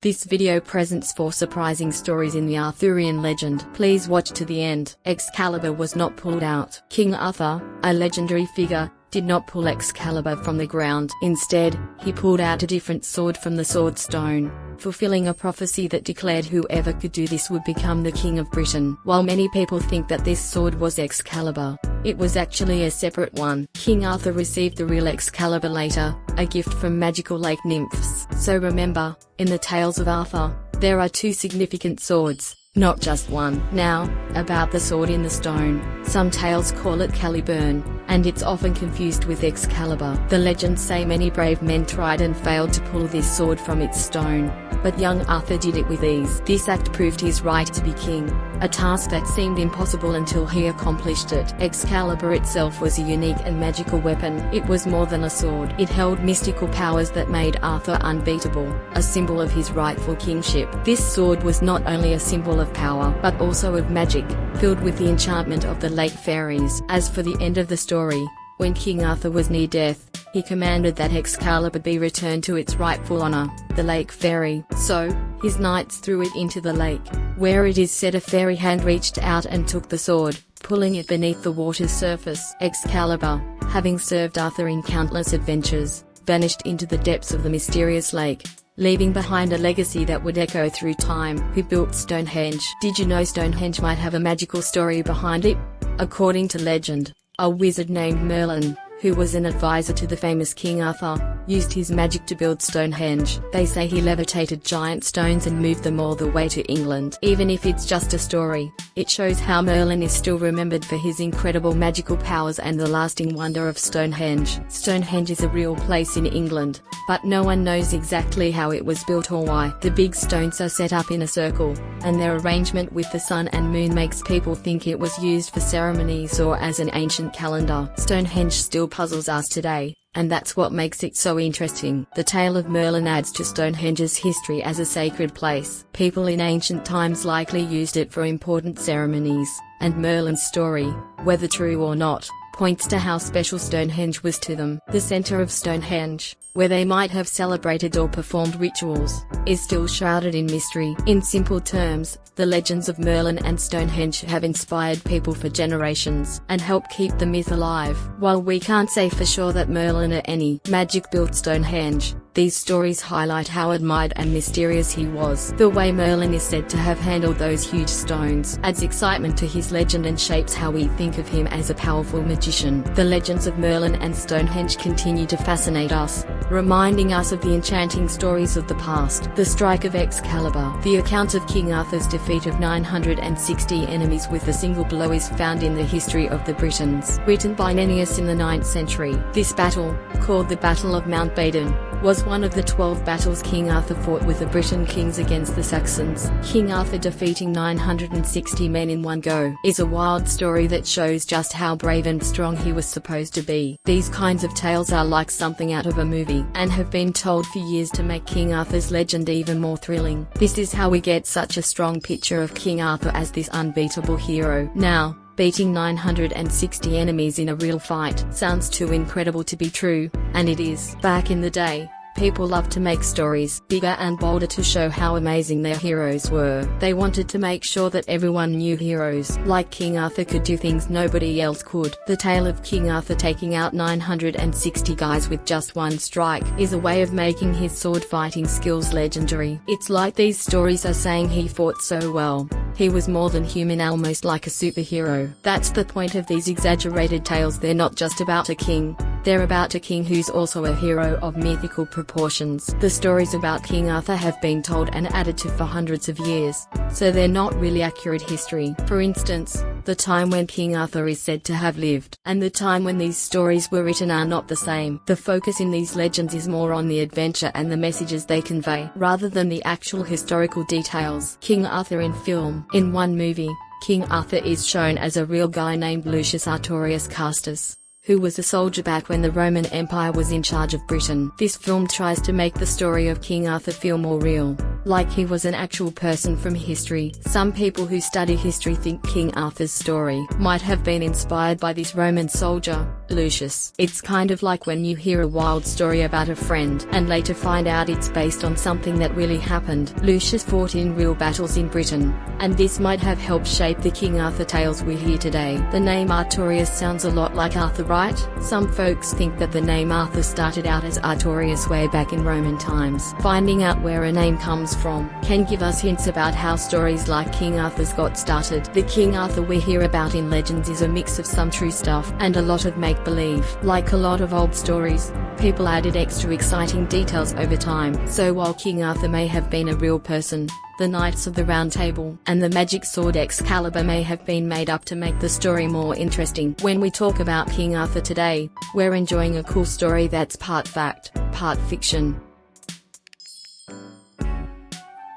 This video presents 4 surprising stories in the Arthurian legend. Please watch to the end. Excalibur was not pulled out. King Arthur, a legendary figure, did not pull Excalibur from the ground. Instead, he pulled out a different sword from the sword stone, fulfilling a prophecy that declared whoever could do this would become the King of Britain. While many people think that this sword was Excalibur, it was actually a separate one. King Arthur received the real Excalibur later, a gift from magical lake nymphs. So remember, in the tales of Arthur, there are 2 significant swords, not just one. Now, about the sword in the stone. Some tales call it Caliburn, and it's often confused with Excalibur. The legends say many brave men tried and failed to pull this sword from its stone, but young Arthur did it with ease. This act proved his right to be king, a task that seemed impossible until he accomplished it. Excalibur itself was a unique and magical weapon. It was more than a sword. It held mystical powers that made Arthur unbeatable, a symbol of his rightful kingship. This sword was not only a symbol of power, but also of magic, filled with the enchantment of the lake fairies. As for the end of the story, when King Arthur was near death, he commanded that Excalibur be returned to its rightful honor, the lake fairy. So, his knights threw it into the lake, where it is said a fairy hand reached out and took the sword, pulling it beneath the water's surface. Excalibur, having served Arthur in countless adventures, vanished into the depths of the mysterious lake, leaving behind a legacy that would echo through time. Who built Stonehenge? Did you know Stonehenge might have a magical story behind it? According to legend, a wizard named Merlin, who was an advisor to the famous King Arthur, used his magic to build Stonehenge. They say he levitated giant stones and moved them all the way to England. Even if it's just a story, it shows how Merlin is still remembered for his incredible magical powers and the lasting wonder of Stonehenge. Stonehenge is a real place in England, but no one knows exactly how it was built or why. The big stones are set up in a circle, and their arrangement with the sun and moon makes people think it was used for ceremonies or as an ancient calendar. Stonehenge still puzzles us today, and that's what makes it so interesting. The tale of Merlin adds to Stonehenge's history as a sacred place. People in ancient times likely used it for important ceremonies, and Merlin's story, whether true or not, points to how special Stonehenge was to them. The center of Stonehenge, where they might have celebrated or performed rituals, is still shrouded in mystery. In simple terms, the legends of Merlin and Stonehenge have inspired people for generations, and helped keep the myth alive. While we can't say for sure that Merlin or any magic built Stonehenge, these stories highlight how admired and mysterious he was. The way Merlin is said to have handled those huge stones adds excitement to his legend and shapes how we think of him as a powerful magician. The legends of Merlin and Stonehenge continue to fascinate us, reminding us of the enchanting stories of the past. The Strike of Excalibur. The account of King Arthur's defeat of 960 enemies with a single blow is found in the history of the Britons, written by Nennius in the 9th century. This battle, called the Battle of Mount Badon, was one of the 12 battles King Arthur fought with the Briton kings against the Saxons. King Arthur defeating 960 men in one go is a wild story that shows just how brave and strong he was supposed to be. These kinds of tales are like something out of a movie, and have been told for years to make King Arthur's legend even more thrilling. This is how we get such a strong picture of King Arthur as this unbeatable hero. Now, beating 960 enemies in a real fight sounds too incredible to be true, and it is. Back in the day, people loved to make stories bigger and bolder to show how amazing their heroes were. They wanted to make sure that everyone knew heroes like King Arthur could do things nobody else could. The tale of King Arthur taking out 960 guys with just one strike is a way of making his sword fighting skills legendary. It's like these stories are saying he fought so well, he was more than human, almost like a superhero. That's the point of these exaggerated tales. They're not just about a king, they're about a king who's also a hero of mythical proportions. The stories about King Arthur have been told and added to for hundreds of years, so they're not really accurate history. For instance, the time when King Arthur is said to have lived, and the time when these stories were written are not the same. The focus in these legends is more on the adventure and the messages they convey, rather than the actual historical details. King Arthur in film. In one movie, King Arthur is shown as a real guy named Lucius Artorius Castus, who was a soldier back when the Roman Empire was in charge of Britain. This film tries to make the story of King Arthur feel more real, like he was an actual person from history. Some people who study history think King Arthur's story might have been inspired by this Roman soldier, Lucius. It's kind of like when you hear a wild story about a friend, and later find out it's based on something that really happened. Lucius fought in real battles in Britain, and this might have helped shape the King Arthur tales we hear today. The name Artorius sounds a lot like Arthur, right? Some folks think that the name Arthur started out as Artorius way back in Roman times. Finding out where a name comes from can give us hints about how stories like King Arthur's got started. The King Arthur we hear about in legends is a mix of some true stuff and a lot of make-believe. Like a lot of old stories, people added extra exciting details over time. So while King Arthur may have been a real person, the Knights of the Round Table and the magic sword Excalibur may have been made up to make the story more interesting. When we talk about King Arthur today, we're enjoying a cool story that's part fact, part fiction.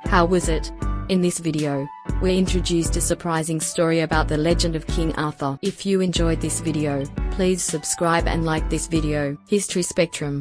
How was it? In this video, we introduced a surprising story about the legend of King Arthur. If you enjoyed this video, please subscribe and like this video. History Spectrum.